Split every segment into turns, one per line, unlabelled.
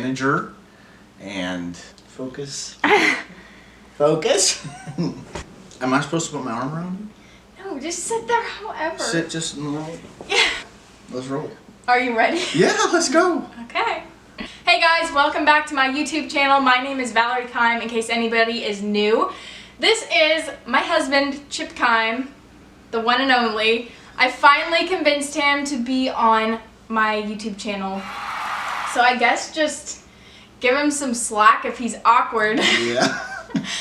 manager. And focus. Focus. Am I supposed to put my arm around you?
No, just sit there however.
Sit just normal.
Yeah.
Let's roll.
Are you ready?
Yeah, let's go.
Okay. Hey guys, welcome back to my YouTube channel. My name is Valerie Kime, in case anybody is new. This is my husband, Chip Kime, the one and only. I finally convinced him to be on my YouTube channel. So I guess just give him some slack if he's awkward.
Yeah.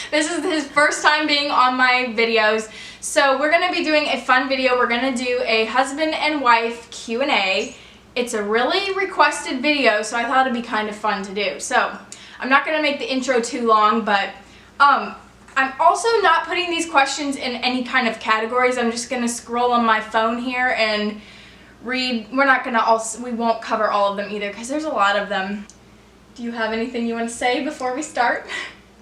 This is his first time being on my videos. So we're going to be doing a fun video. We're going to do a husband and wife Q&A. It's a really requested video, so I thought it'd be kind of fun to do. So I'm not going to make the intro too long, but I'm also not putting these questions in any kind of categories. I'm just going to scroll on my phone here and read. We won't cover all of them either because there's a lot of them. Do you have anything you want to say before we start?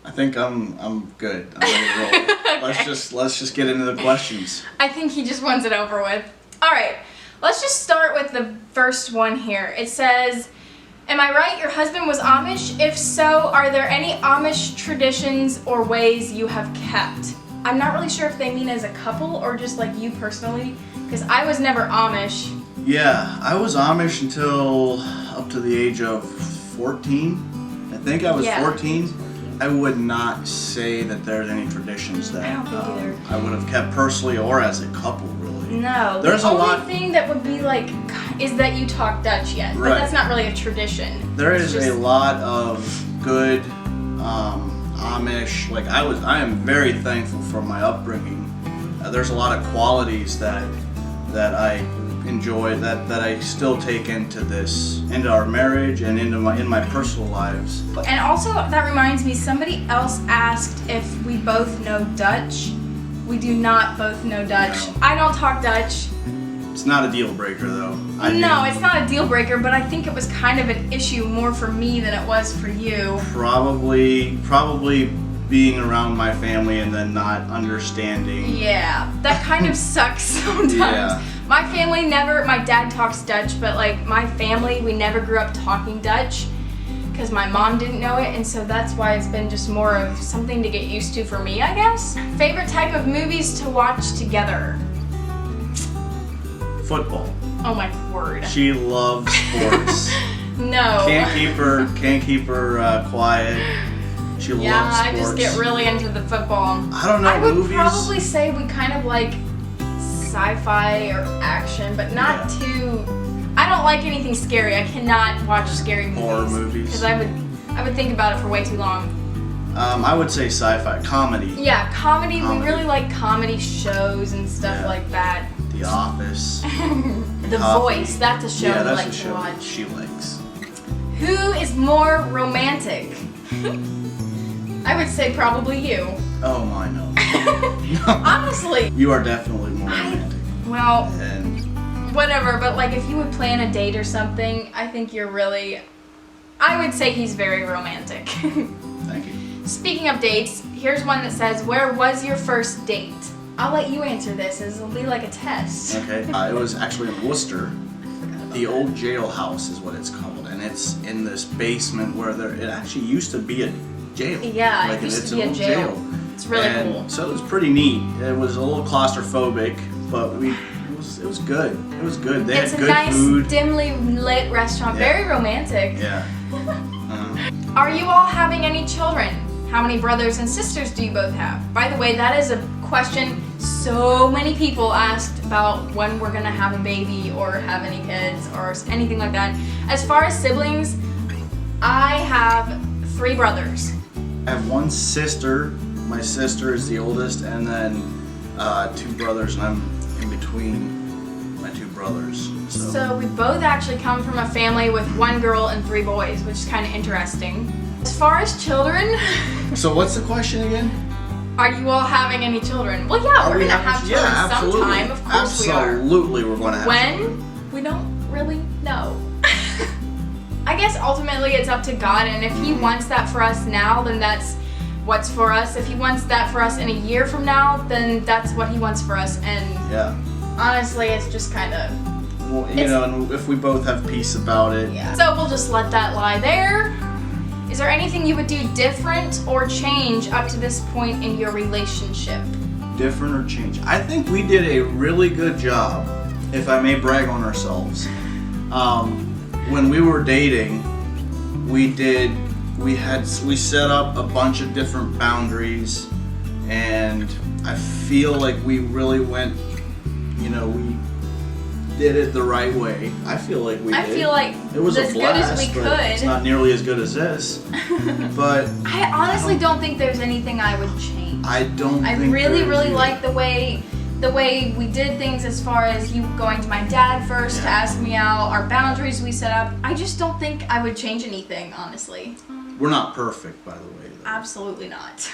I think I'm good. I'm ready to roll.
Okay.
Let's just get into the questions.
I think he just wants it over with. All right, let's just start with the first one here. It says, am I right, your husband was Amish? If so, are there any Amish traditions or ways you have kept? I'm not really sure if they mean as a couple or just like you personally, because I was never Amish.
Yeah, I was Amish until up to the age of 14. I think I was 14. I would not say that there's any traditions that
I don't think either.
I would have kept personally or as a couple, really.
No,
there's
the
a
only
lot
thing that would be like is that you talk Dutch yet, but
Right.
that's not really a tradition.
There
It's
is
just
a lot of good Amish. Like I am very thankful for my upbringing. There's a lot of qualities that I enjoy that I still take into our marriage and in my personal lives.
And also, that reminds me, somebody else asked if we both know Dutch. We do not both know Dutch.
No.
I don't talk Dutch.
It's not a deal breaker though.
No, it's not a deal breaker, but I think it was kind of an issue more for me than it was for you.
Probably being around my family and then not understanding.
Yeah, that kind of sucks sometimes.
Yeah.
My family my dad talks Dutch, but like my family, we never grew up talking Dutch because my mom didn't know it, and so that's why it's been just more of something to get used to for me, I guess. Favorite type of movies to watch together?
Football.
Oh my word.
She loves sports.
No.
Can't keep her quiet. She loves sports.
Yeah, I just get really into the football.
I don't know,
I would
movies.
probably say we kind of like sci-fi or action, but not too. I don't like anything scary. I cannot watch scary movies.
Horror movies.
Because I would think about it for way too long.
I would say sci-fi, comedy.
Yeah, comedy. We really like comedy shows and stuff like that.
The Office.
The Voice. That's a show
Yeah,
we
that's
like
a
to
show
watch.
she likes.
Who is more romantic? I would say probably you.
Oh my no.
Honestly.
You are definitely more romantic.
Well,
And
whatever, but like if you would plan a date or something, I think you're really, I would say he's very romantic.
thank you.
Speaking of dates, here's one that says, where was your first date? I'll let you answer this, as it'll be like a test.
Okay. It was actually in Worcester. The old jailhouse is what it's called, and it's in this basement where it actually used to be a jail.
Yeah,
like,
it used
it's
to be
an
a
old
jail. It's really cool.
So it was pretty neat. It was a little claustrophobic, but it was good. It was good. They
It's
had
a
good
nice,
food.
dimly lit restaurant.
Yeah.
Very romantic.
Yeah.
Are you all having any children? How many brothers and sisters do you both have? By the way, that is a question so many people asked about when we're gonna have a baby or have any kids or anything like that. As far as siblings, I have 3 brothers.
I have one sister. My sister is the oldest, and then 2 brothers, and I'm in between my 2 brothers.
So we both actually come from a family with 1 girl and 3 boys, which is kind of interesting. As far as children,
So what's the question again?
are you all having any children? Well, yeah, we're gonna have children
absolutely.
sometime. Of course we are.
Absolutely, we're going to have children.
When? We don't really know. I guess ultimately it's up to God, and if He wants that for us now, then that's what's for us. If He wants that for us in a year from now, then that's what He wants for us. And
Yeah.
honestly, it's just kind of
Well, you know, and if we both have peace about it.
Yeah. So we'll just let that lie there. Is there anything you would do different or change up to this point in your relationship?
Different or change? I think we did a really good job, if I may brag on ourselves. When we were dating, we set up a bunch of different boundaries, and I feel like we really went, we did it the right way. I feel like we did.
I feel like
it was
as
a blast,
good as we
but
could.
it's not nearly as good as this. But
I honestly don't think there's anything I would change.
I don't
I
think
really, really
either.
like the way we did things, as far as you going to my dad first to ask me out, our boundaries we set up. I just don't think I would change anything, honestly.
We're not perfect, by the way, though.
Absolutely not.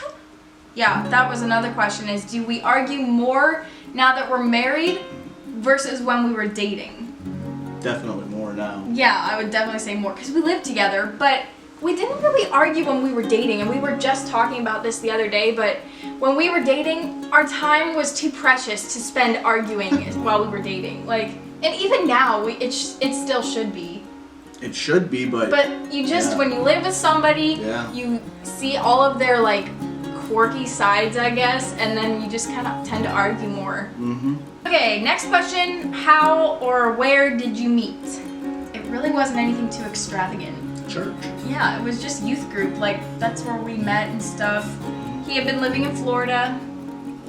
Yeah, that was another question, is do we argue more now that we're married versus when we were dating?
Definitely more now.
Yeah, I would definitely say more, because we lived together, but we didn't really argue when we were dating, and we were just talking about this the other day, but when we were dating, our time was too precious to spend arguing while we were dating. And even now, it still should be.
It should be, but
you just, when you live with somebody, you see all of their, quirky sides, I guess, and then you just kind of tend to argue more.
Mm-hmm.
Okay, next question. How or where did you meet? It really wasn't anything too extravagant.
Church.
Yeah, it was just youth group. That's where we met and stuff. He had been living in Florida.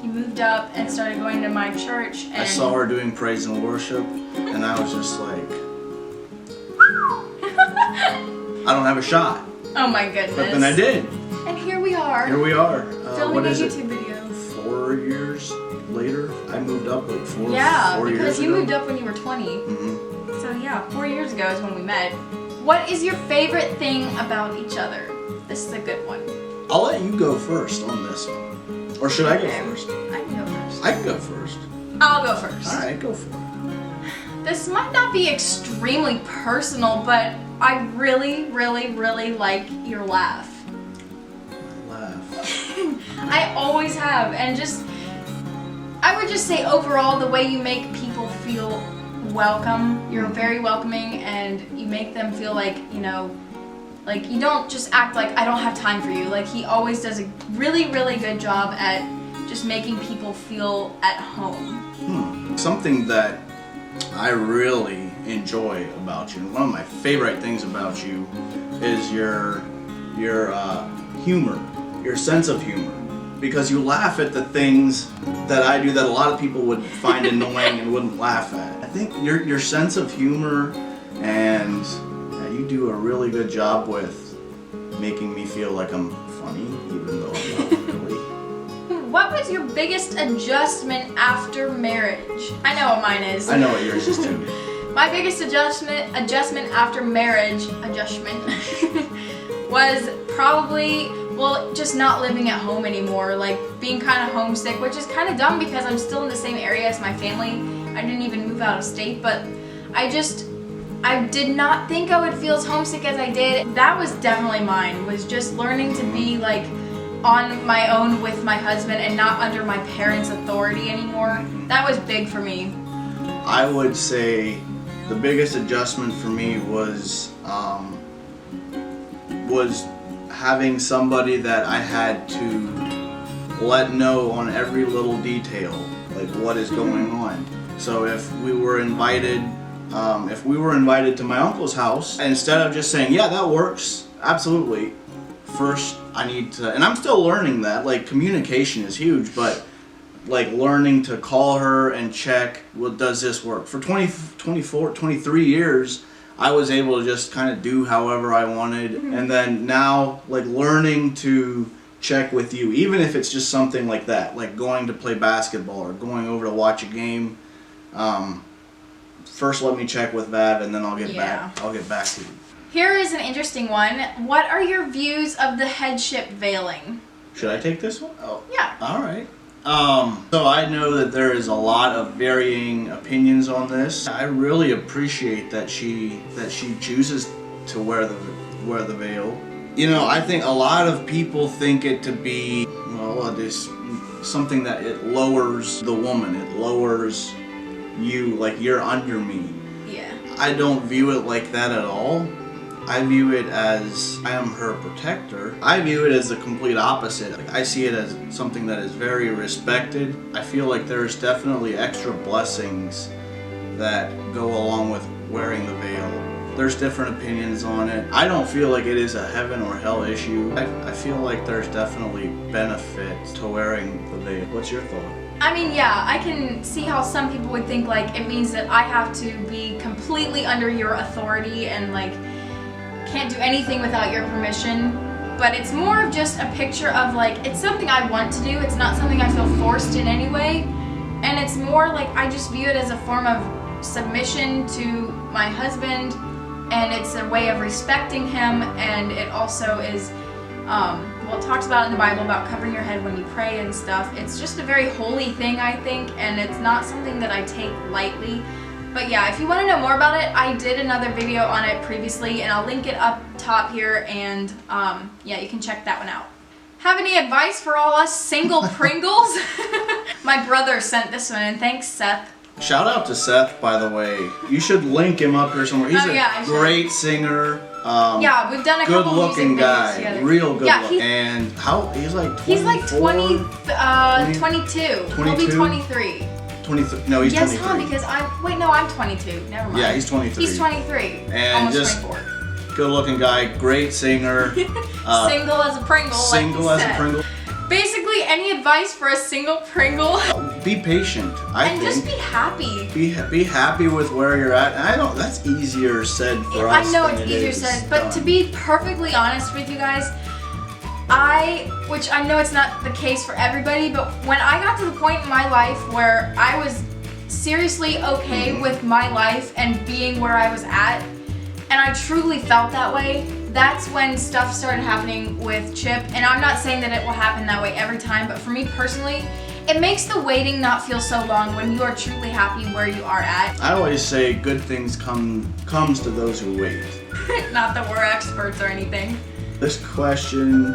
He moved up and started going to my church. And
I saw her doing praise and worship, and I was just like, I don't have a shot.
Oh my goodness.
But then I did.
And here we are.
Here we are.
Filming
what
a
is
YouTube
it?
video.
4 years later, I moved up 4 years ago.
Yeah, because you moved up when you were 20.
Mm-hmm.
So yeah, 4 years ago is when we met. What is your favorite thing about each other? This is a good one.
I'll let you go first on this one. Or should I go first?
I can go first.
I can go first.
I'll go first.
Alright, go for it.
This might not be extremely personal, but I really, really, really like your laugh. I always have, and I would just say overall, the way you make people feel welcome, you're very welcoming, and you make them feel like you don't just act like I don't have time for you. He always does a really, really good job at just making people feel at home.
Something that I really enjoy about you, and one of my favorite things about you, is your humor, your sense of humor. Because you laugh at the things that I do that a lot of people would find annoying and wouldn't laugh at. I think your sense of humor, and you do a really good job with making me feel like I'm funny, even though I'm not really.
What was your biggest adjustment after marriage? I know what mine is.
I know what yours is too.
My biggest adjustment after marriage, was probably, just not living at home anymore, being kind of homesick, which is kind of dumb because I'm still in the same area as my family. I didn't even move out of state, but I did not think I would feel as homesick as I did. That was definitely mine, was just learning to be on my own with my husband and not under my parents' authority anymore. That was big for me.
I would say the biggest adjustment for me was having somebody that I had to let know on every little detail, what is going on. So if we were invited to my uncle's house, instead of just saying, yeah, that works, absolutely, first I need to, and I'm still learning that, communication is huge, but learning to call her and check, does this work? For 23 years, I was able to just kind of do however I wanted, and then now learning to check with you, even if it's just something like that, going to play basketball or going over to watch a game. First, let me check with Vav, and then I'll get back to you.
Here is an interesting one. What are your views of the headship veiling?
Should I take this one? Oh,
yeah.
All right. So I know that there is a lot of varying opinions on this. I really appreciate that she chooses to wear the veil. I think a lot of people think it to be this something that it lowers the woman. It lowers you, you're under me.
Yeah.
I don't view it like that at all. I view it as I am her protector. I view it as the complete opposite. Like, I see it as something that is very respected. I feel like there's definitely extra blessings that go along with wearing the veil. There's different opinions on it. I don't feel like it is a heaven or hell issue. I feel like there's definitely benefit to wearing the veil. What's your thought?
I mean, yeah, I can see how some people would think like it means that I have to be completely under your authority and like can't do anything without your permission. But it's more of just a picture of like, it's something I want to do. It's not something I feel forced in any way. And it's more like I just view it as a form of submission to my husband, and it's a way of respecting him, and it also is, well, it talks about in the Bible about covering your head when you pray and stuff. It's just a very holy thing, I think, and it's not something that I take lightly. But yeah, if you want to know more about it, I did another video on it previously, and I'll link it up top here, and yeah, you can check that one out. Have any advice for all us single Pringles? My brother sent this one, and thanks, Seth.
Shout out to Seth, by the way. You should link him up here somewhere. He's a great singer.
Yeah, we've done a couple music
good-looking
videos
guy,
together.
real good
Yeah,
looking. And he's like 24?
He's like 22. He'll be 23.
23. No, he's 23.
Yes, huh? Because I'm 22. Never mind.
Yeah, he's 23.
He's 23.
And
almost
just
24.
good looking guy, great singer.
Single as a Pringle.
Single
like
as a Pringle.
Basically, any advice for a single Pringle?
Be patient.
And just be happy.
Be happy with where you're at. And that's easier said for us.
I know
than
it's
it
easier
is
said, but
done.
to be perfectly honest with you guys, which I know it's not the case for everybody, but when I got to the point in my life where I was seriously okay with my life and being where I was at, and I truly felt that way, that's when stuff started happening with Chip. And I'm not saying that it will happen that way every time, but for me personally, it makes the waiting not feel so long when you are truly happy where you are at.
I always say good things comes to those who wait.
Not that we're experts or anything.
This question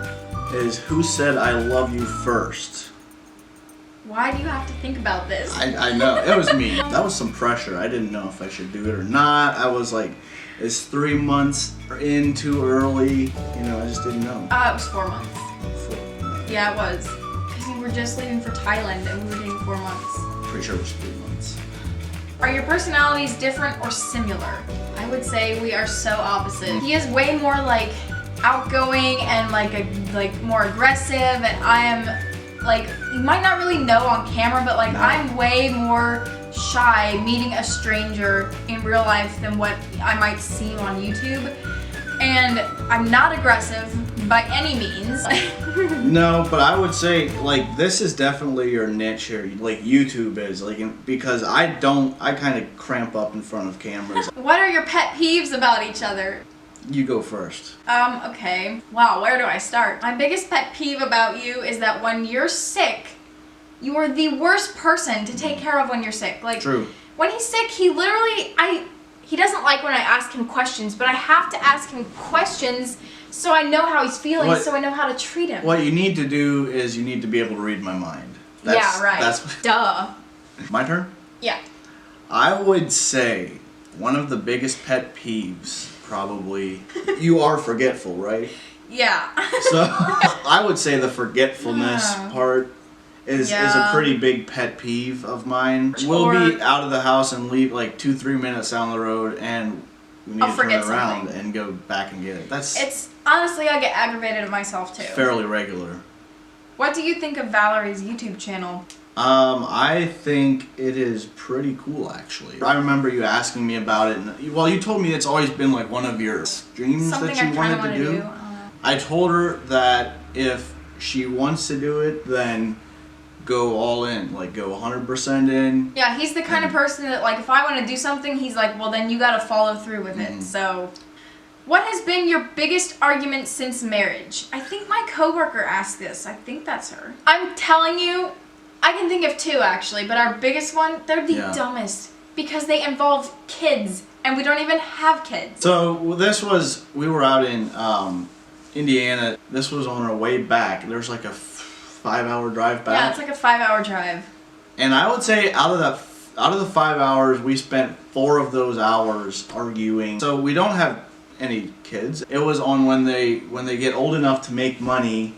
is, who said I love you first?
Why do you have to think about this?
I know, it was me. That was some pressure. I didn't know if I should do it or not. I was like, is 3 months in too early? You know, I just didn't know.
It was 4 months. Yeah, it was. Because you were just leaving for Thailand and we were dating 4 months.
Pretty sure it was 3 months.
Are your personalities different or similar? I would say we are so opposite. He is way more like outgoing and like more aggressive, and I am like, you might not really know on camera, but like I'm way more shy meeting a stranger in real life than what I might seem on YouTube. And I'm not aggressive by any means.
No, but I would say like this is definitely your niche here. Like YouTube is like, because I kind of cramp up in front of cameras.
What are your pet peeves about each other?
You go first.
Okay. Wow, where do I start? My biggest pet peeve about you is that when you're sick, you are the worst person to take care of when you're sick. Like,
true.
When he's sick, he literally, he doesn't like when I ask him questions, but I have to ask him questions so I know how he's feeling, so I know how to treat him.
What you need to do is you need to be able to read my mind.
Yeah, right. Duh.
My turn?
Yeah.
I would say one of the biggest pet peeves, probably, you are forgetful, right?
Yeah.
So I would say the forgetfulness part is a pretty big pet peeve of mine. We'll be out of the house and leave like 2-3 minutes down the road, and we need to turn around and go back and get it. It's
honestly, I get aggravated at myself too.
Fairly regular.
What do you think of Valerie's YouTube channel?
I think it is pretty cool, actually. I remember you asking me about it, and you told me it's always been like one of your dreams that you wanted to do. I told her that if she wants to do it, then go all in, like go 100% in.
Yeah, he's the kind of person that like if I want to do something, he's like, well then you gotta follow through with it. So, what has been your biggest argument since marriage? I think my coworker asked this. I think that's her. I'm telling you, I can think of 2 actually, but our biggest one, they're the dumbest because they involve kids and we don't even have kids.
So we were out in Indiana. This was on our way back. There was like a 5-hour drive back.
Yeah, it's like a 5-hour drive.
And I would say out of the 5 hours, we spent 4 of those hours arguing. So we don't have any kids. It was on when they get old enough to make money.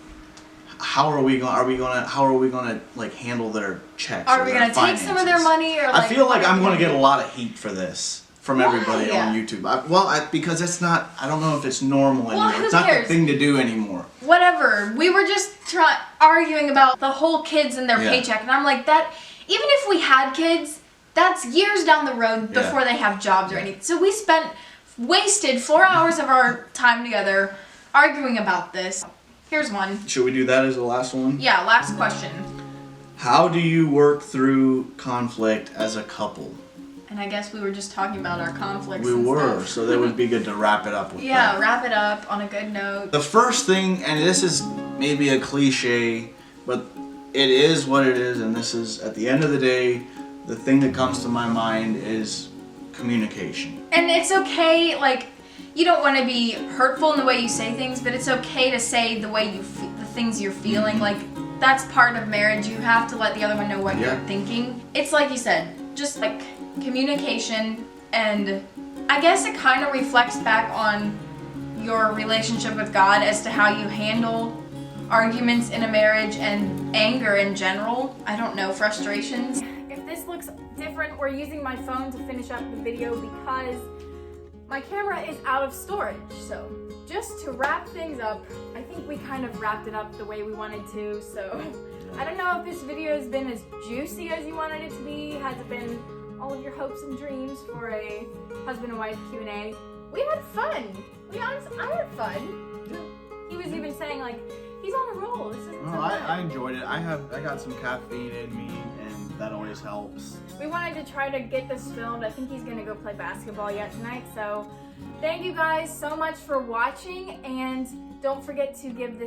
How are we gonna like handle their checks?
Are we gonna take some of their money, or like,
I feel like I'm gonna get a lot of heat for this from everybody on YouTube. Because it's not. I don't know if it's normal anymore.
Who
It's not
cares?
the thing to do anymore.
Whatever. We were just arguing about the whole kids and their paycheck, and I'm like, that. Even if we had kids, that's years down the road before they have jobs or anything. So we wasted 4 hours of our time together arguing about this. Here's one.
Should we do that as the last one?
Yeah, last question.
How do you work through conflict as a couple?
And I guess we were just talking about our conflicts.
We
and
were,
stuff.
so that would be good to wrap it up with.
Yeah, wrap it up on a good note.
The first thing, and this is maybe a cliche, but it is what it is, and this is, at the end of the day, the thing that comes to my mind is communication.
And it's okay, like, you don't want to be hurtful in the way you say things, but it's okay to say the way the things you're feeling. Like, that's part of marriage. You have to let the other one know what you're thinking. It's like you said, just like communication, and I guess it kind of reflects back on your relationship with God as to how you handle arguments in a marriage and anger in general. I don't know, frustrations. If this looks different, we're using my phone to finish up the video because my camera is out of storage. So just to wrap things up, I think we kind of wrapped it up the way we wanted to. So I don't know if this video has been as juicy as you wanted it to be. Has it been all of your hopes and dreams for a husband and wife Q&A? We had fun. I had fun. He was even saying, like, he's on a roll. This isn't so bad.
I enjoyed it. I got some caffeine in me, and that always helps.
We wanted to try to get this filmed. I think he's gonna go play basketball yet tonight. So thank you guys so much for watching, and don't forget to give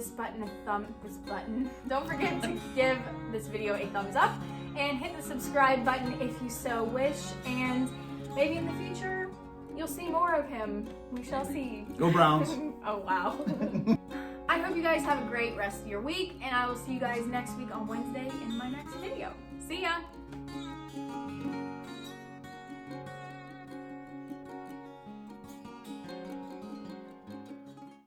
Don't forget to give this video a thumbs up and hit the subscribe button if you so wish. And maybe in the future you'll see more of him. We shall see.
Go Browns.
Oh wow. I hope you guys have a great rest of your week, and I will see you guys next week on Wednesday in my next